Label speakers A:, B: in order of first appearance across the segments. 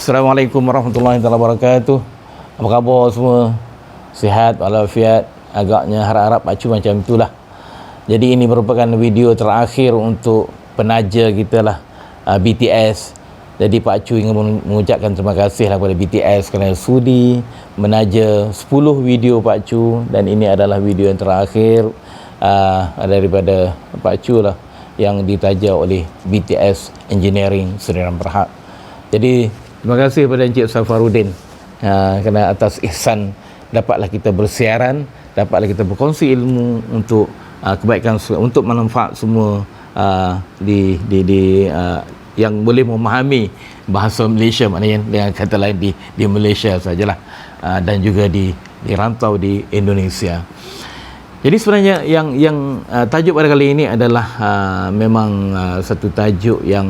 A: Assalamualaikum warahmatullahi wabarakatuh. Apa khabar semua? Sihat walafiat? Agaknya harap-harap Pak Cu macam itulah. Jadi ini merupakan video terakhir untuk penaja kita lah, BTS. Jadi Pak Cu ingin mengucapkan terima kasih lah kepada BTS kerana sudi menaja 10 video Pak Cu, dan ini adalah video yang terakhir daripada Pak Cu lah yang ditaja oleh BTS Engineering Sdn Bhd. Jadi terima kasih kepada Encik Safarudin kerana atas ihsan dapatlah kita bersiaran, dapatlah kita berkongsi ilmu untuk kebaikan, untuk manfaat semua yang boleh memahami bahasa Malaysia, maknanya dengan kata lain di Malaysia sajalah, dan juga di rantau di Indonesia. Jadi sebenarnya yang tajuk pada kali ini adalah memang satu tajuk yang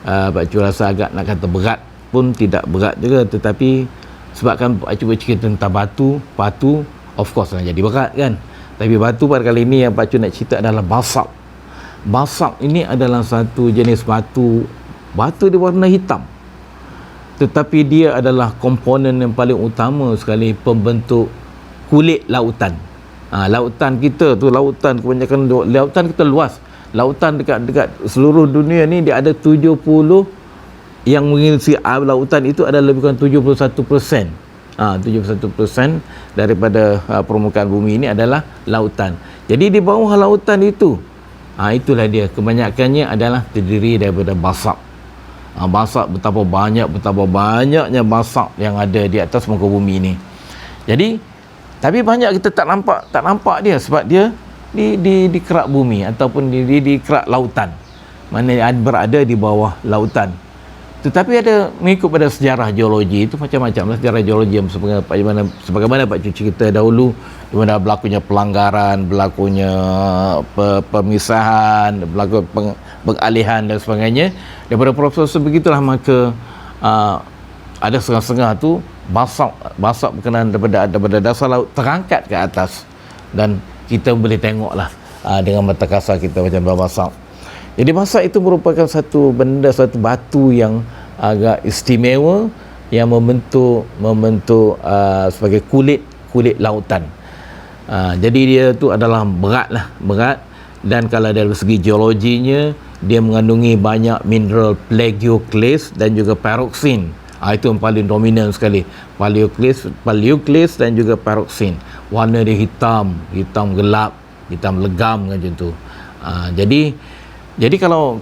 A: Pak Cu rasa agak nak kata berat pun tidak berat juga, tetapi sebabkan Pak Cu bercerita tentang batu of course nak jadi berat kan. Tapi batu pada kali ini yang Pak Cu nak cerita adalah basalt. Basalt ini adalah satu jenis batu berwarna hitam, tetapi dia adalah komponen yang paling utama sekali pembentuk kulit lautan. Lautan kita tu, kebanyakan lautan kita luas. Lautan dekat seluruh dunia ni dia ada 70 yang mengisi lautan itu ada lebih kurang 71%. 71% daripada permukaan bumi ini adalah lautan. Jadi di bawah lautan itu, itulah dia, kebanyakannya adalah terdiri daripada basalt. Basalt betapa banyaknya basalt yang ada di atas muka bumi ini. Jadi tapi banyak kita tak nampak dia sebab dia di kerak bumi ataupun di kerak lautan, mana berada di bawah lautan. Tetapi ada, mengikut pada sejarah geologi itu macam-macam lah. Sejarah geologi sebagaimana Pak Cu cerita dahulu, di mana berlakunya pelanggaran, berlakunya pemisahan, berlaku pengalihan dan sebagainya. Daripada proses begitulah maka ada setengah-setengah tu basalt berkenaan daripada dasar laut terangkat ke atas, dan kita boleh tengoklah dengan mata kasar kita macam basalt. Jadi basalt itu merupakan satu batu yang agak istimewa yang membentuk sebagai kulit lautan. Jadi dia tu adalah berat, dan kalau dari segi geologinya dia mengandungi banyak mineral plagioclase dan juga pyroxene. Itu yang paling dominan sekali, plagioclase dan juga pyroxene. Warna dia hitam gelap, hitam legam macam tu. Jadi kalau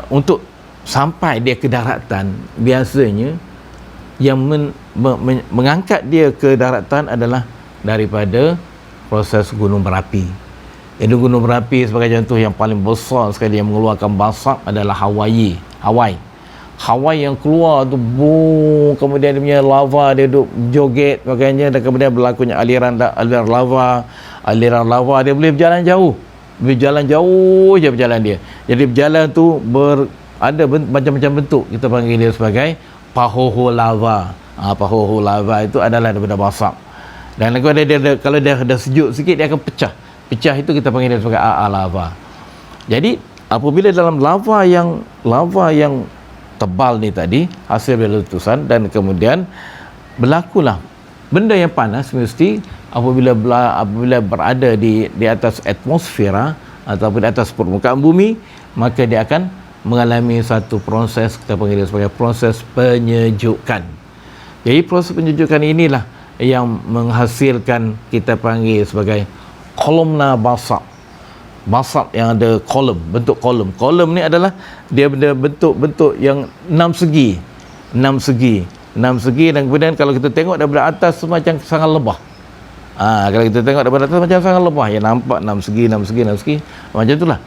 A: untuk sampai dia ke daratan, biasanya yang mengangkat dia ke daratan adalah daripada proses gunung berapi. Jadi gunung berapi sebagai contoh yang paling besar sekali yang mengeluarkan basalt adalah Hawaii yang keluar tu, boom, kemudian dia punya lava dia duduk joget makanya, dan kemudian berlakunya aliran lava dia boleh berjalan jauh je berjalan dia. Jadi berjalan tu ada macam-macam bentuk, kita panggil dia sebagai pahoho lava. Pahoho lava itu adalah daripada basalt, dan kalau dia dah sejuk sikit dia akan pecah itu kita panggil dia sebagai lava. Jadi apabila dalam lava yang tebal ni tadi hasil dari letusan, dan kemudian berlakulah benda yang panas, mesti apabila berada di atas atmosfera ataupun di atas permukaan bumi, maka dia akan mengalami satu proses, kita panggil sebagai proses penyejukan. Jadi proses penyejukan inilah yang menghasilkan, kita panggil sebagai kolomna basalt yang ada bentuk kolom ni adalah dia bentuk yang enam segi, dan kemudian kalau kita tengok daripada atas semacam sangat lebah. Kalau kita tengok daripada atas macam sangat lebah, ya nampak enam segi macam itulah.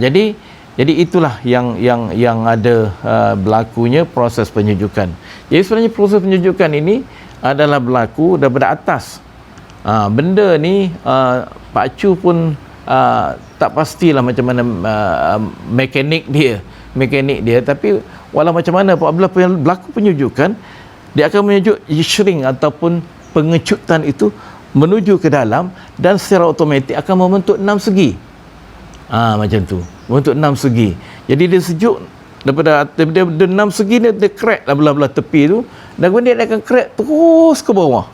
A: Jadi itulah yang ada berlakunya proses penyejukan. Jadi sebenarnya proses penyejukan ini adalah berlaku daripada atas. Benda ni Pak Cu pun tak pastilah macam mana mekanik dia, tapi walau macam mana apabila berlaku penyejukan, dia akan menyejuk shrink ataupun pengecutan itu menuju ke dalam, dan secara automatik akan membentuk enam segi. Macam tu, membentuk enam segi. Jadi dia sejuk daripada 6 segi dia crack lah belah-belah tepi tu, dan kemudian dia akan crack terus ke bawah.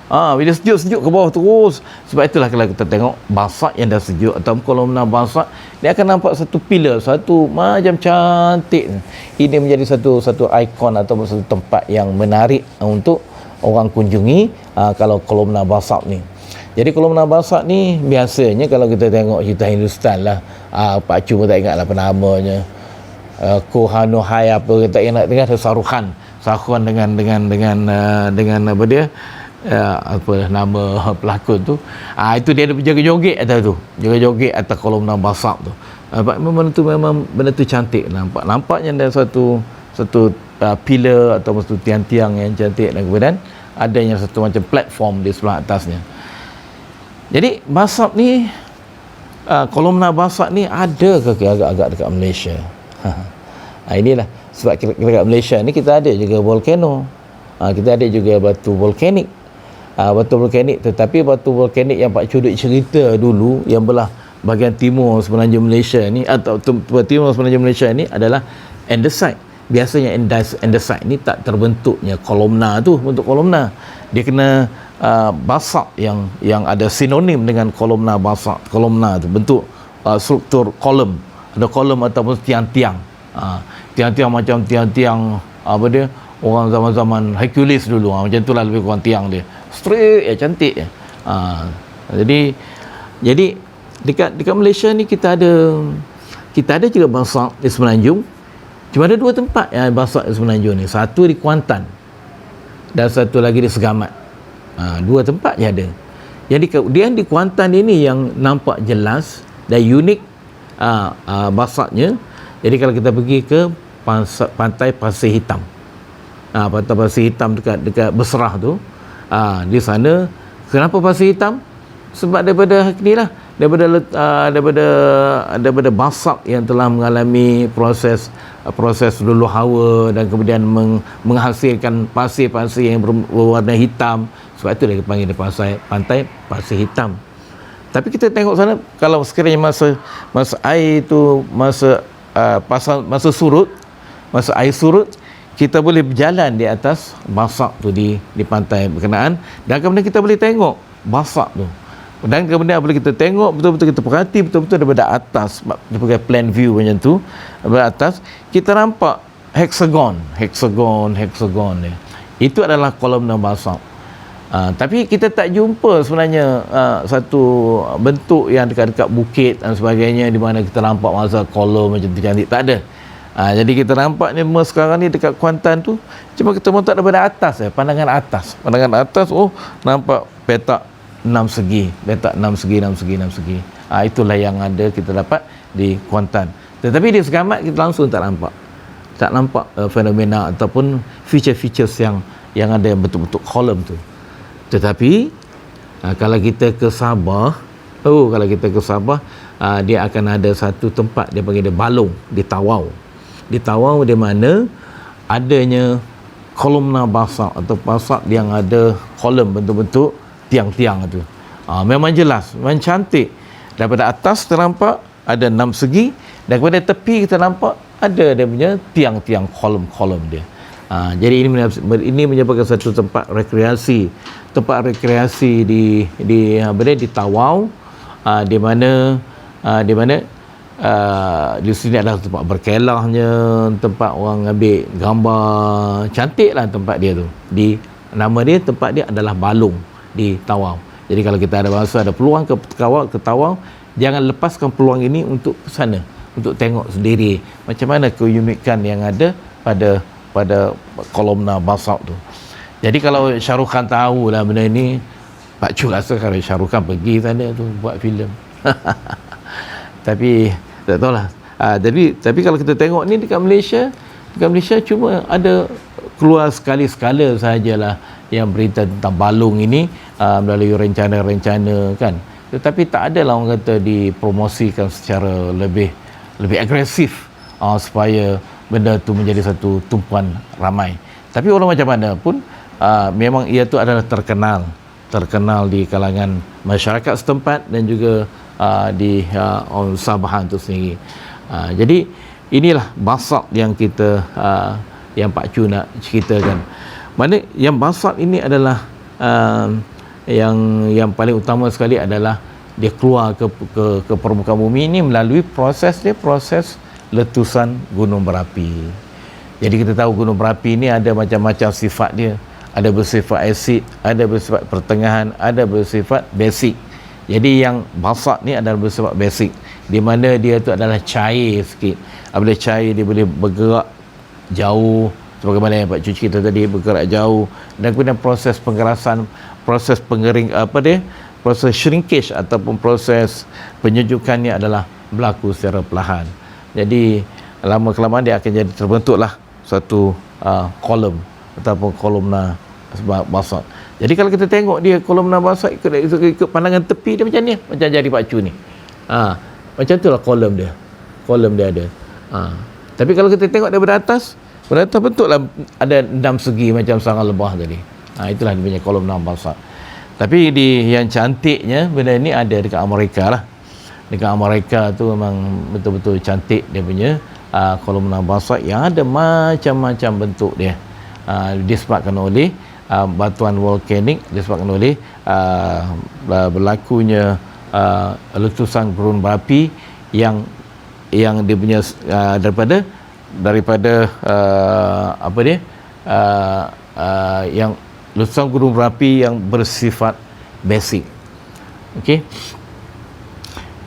A: Bila sejuk ke bawah terus. Sebab itulah kalau kita tengok basak yang dah sejuk atau kolomna basak, dia akan nampak satu pilar, satu macam cantik. Ini menjadi satu ikon atau satu tempat yang menarik untuk orang kunjungi kalau kolomna basak ni. Jadi kolomna basak ni biasanya kalau kita tengok cerita Hindustan lah, Pak Cu pun tak ingat lah apa namanya, Kohanohai apa kita ingat, ada Sarukhan dengan apa dia, apa nama pelakon tu, itu dia ada joget-joget atas tu, joget-joget atas kolomna basak tu. Memang benda tu cantik, nampaknya ada satu pilar atau satu tiang-tiang yang cantik, dan kemudian adanya satu macam platform di sebelah atasnya. Jadi basak ni, kolomna basak ni ada ke agak-agak dekat Malaysia? Inilah sebab dekat Malaysia ni kita ada juga volcano, kita ada juga batu volkanik, tetapi batu volkanik yang Pak Cuduk cerita dulu yang belah bahagian timur semenanjung Malaysia ni, atau timur semenanjung Malaysia ni adalah andesite. Biasanya andesite ni tak terbentuknya kolomna tu, bentuk kolomna dia kena basak yang ada sinonim dengan kolomna basak. Kolomna tu bentuk struktur kolom, ada kolom ataupun tiang-tiang, tiang-tiang macam tiang-tiang apa dia, orang zaman-zaman Hercules dulu, macam itulah lebih kurang tiang dia, straight cantik. Jadi dekat Malaysia ni kita ada juga basak di semenanjung. Cuma ada 2 tempat yang basak di semenanjung ni, satu di Kuantan dan satu lagi di Segamat. 2 tempat je ada. Jadi kemudian di Kuantan ini yang nampak jelas dan unik basaknya. Jadi kalau kita pergi ke pantai Pasir Hitam, pantai Pasir Hitam dekat Besrah tu, di sana, kenapa Pasir Hitam? Sebab daripada daripada basak yang telah mengalami proses luluh hawa dan kemudian menghasilkan pasir-pasir yang berwarna hitam. Sebab itu dia panggil pantai Pasir Hitam. Tapi kita tengok sana, kalau sekiranya masa air itu masa surut, masa air surut, kita boleh berjalan di atas basak tu di pantai berkenaan, dan kemudian kita boleh tengok basak tu. Dan kemudian apabila kita tengok betul-betul, kita perhati betul-betul daripada atas, dia pakai plan view macam tu, daripada atas kita nampak hexagon ni. Itu adalah kolomna basak. Tapi kita tak jumpa sebenarnya satu bentuk yang dekat-dekat bukit dan sebagainya di mana kita nampak masa kolom macam tu cantik, tak ada. Jadi kita nampak ni sekarang ni dekat Kuantan tu, cuma kita montak daripada atas, pandangan atas, nampak petak 6 segi. Itulah yang ada kita dapat di Kuantan. Tetapi di Segamat kita langsung tak nampak fenomena ataupun feature-features yang ada betul-betul kolom tu. Tetapi kalau kita ke Sabah, dia akan ada satu tempat dia panggil dia Balong di Tawau. Di Tawau di mana adanya kolomna basak atau basak yang ada kolom bentuk-bentuk tiang-tiang tu. Memang jelas, memang cantik. Daripada atas ternampak ada 6 segi, dan kepada tepi kita nampak ada dia punya tiang-tiang kolom-kolom dia. Jadi ini menyebabkan satu tempat rekreasi di Tawau, di mana di sini adalah tempat berkelahnya, tempat orang ambil gambar, cantiklah tempat dia tu. Nama dia, tempat dia adalah Balong di Tawau. Jadi kalau kita ada peluang ke Tawau, jangan lepaskan peluang ini untuk ke sana, untuk tengok sendiri macam mana keunikan yang ada pada kolomna basak tu. Jadi kalau Shah Rukh Khan tahu lah benda ni, Pak Cu rasa kalau Shah Rukh Khan pergi sana tu buat filem. Tapi tak tahulah. Tapi kalau kita tengok ni dekat Malaysia cuma ada keluar sekali-sekala sahajalah yang berita tentang Balong ini melalui rencana-rencana kan. Tetapi tak adalah orang kata dipromosikan secara lebih agresif supaya benda tu menjadi satu tumpuan ramai. Tapi orang macam mana pun memang ia tu adalah terkenal di kalangan masyarakat setempat dan juga di Sabahan tu sendiri. Jadi inilah basalt yang kita yang Pak Chu nak ceritakan. Mana yang basalt ini adalah yang paling utama sekali adalah dia keluar ke permukaan bumi ini melalui proses letusan gunung berapi. Jadi kita tahu gunung berapi ini ada macam-macam sifat dia. Ada bersifat asid, ada bersifat pertengahan, ada bersifat basic. Jadi yang basalt ni adalah bersifat basic, di mana dia tu adalah cair sikit. Apabila cair dia boleh bergerak jauh, sebagaimana yang Pak Cu cerita tadi, bergerak jauh, dan kemudian proses pengerasan, proses pengering proses shrinkage ataupun proses penyejukannya adalah berlaku secara perlahan. Jadi lama kelamaan dia akan jadi terbentuklah satu kolom ataupun kolomna basalt. Jadi kalau kita tengok dia kolomna basalt ikut pandangan tepi dia macam ni, macam jadi Pak Cu ni. Macam itulah kolom dia ada. Tapi kalau kita tengok daripada atas bentuklah ada 6 segi macam sarang lebah tadi. Itulah dia punya kolomna basalt. Tapi yang cantiknya benda ni ada dekat Amerika lah. Dekat Amerika tu memang betul-betul cantik dia punya kolomna basalt yang ada macam-macam bentuk dia. Disebabkan oleh batuan vulkanik, disebabkan oleh berlakunya letusan gunung berapi yang dia punya daripada yang letusan gunung berapi yang bersifat basic. Okey.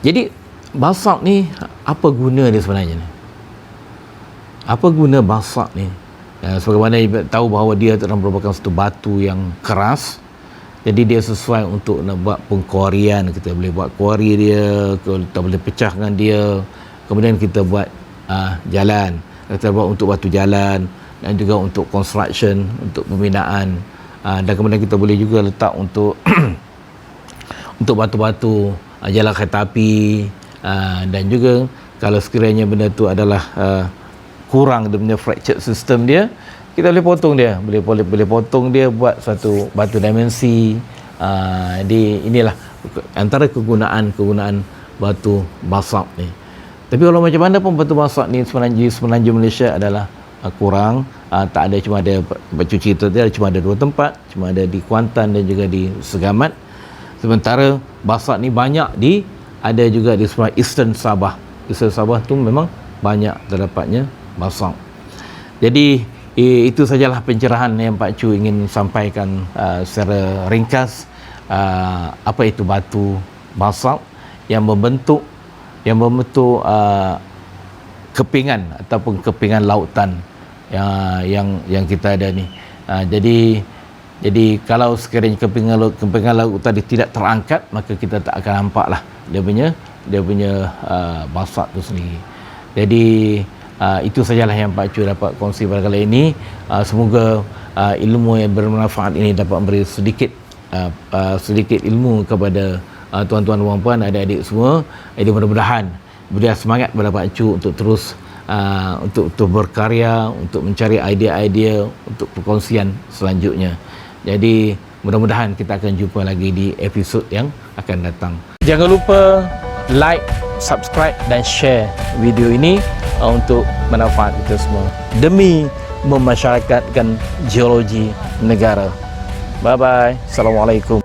A: Jadi basalt ni apa guna dia sebenarnya? Apa guna basalt ni? Sebagaimana tahu bahawa dia merupakan satu batu yang keras, jadi dia sesuai untuk nak buat pengkuarian. Kita boleh buat kuari dia, kita boleh pecahkan dia, kemudian kita buat jalan, kita buat untuk batu jalan, dan juga untuk construction, untuk pembinaan, dan kemudian kita boleh juga letak untuk untuk batu-batu jalan kereta api, dan juga kalau sekiranya benda tu adalah kurang dia punya fractured system dia, kita boleh potong dia, boleh potong dia buat satu batu dimensi. Inilah antara kegunaan batu basalt ni. Tapi kalau macam mana pun batu basalt ni semenanjung Malaysia adalah kurang, tak ada, cuma ada cuci tu dia cuma ada 2 tempat, cuma ada di Kuantan dan juga di Segamat. Sementara basalt ni banyak ada juga di sebelah Eastern Sabah. Eastern Sabah tu memang banyak terdapatnya basalt. Jadi itu sajalah pencerahan yang Pak Cu ingin sampaikan secara ringkas apa itu batu basalt yang membentuk kepingan ataupun kepingan lautan yang kita ada ni. Jadi kalau sekiranya kepingan lautan tidak terangkat, maka kita tak akan nampaklah dia punya basalt tu sendiri. Jadi itu sajalah yang Pak Cu dapat kongsi pada kali ini. Semoga ilmu yang bermanfaat ini dapat memberi sedikit ilmu kepada tuan-tuan dan puan-puan, adik-adik semua. Jadi mudah-mudahan beri semangat kepada Pak Cu untuk terus untuk berkarya, untuk mencari idea-idea untuk perkongsian selanjutnya. Jadi mudah-mudahan kita akan jumpa lagi di episod yang akan datang. Jangan lupa like, subscribe dan share video ini untuk manfaat kita semua demi memasyarakatkan geologi negara. Bye bye. Assalamualaikum.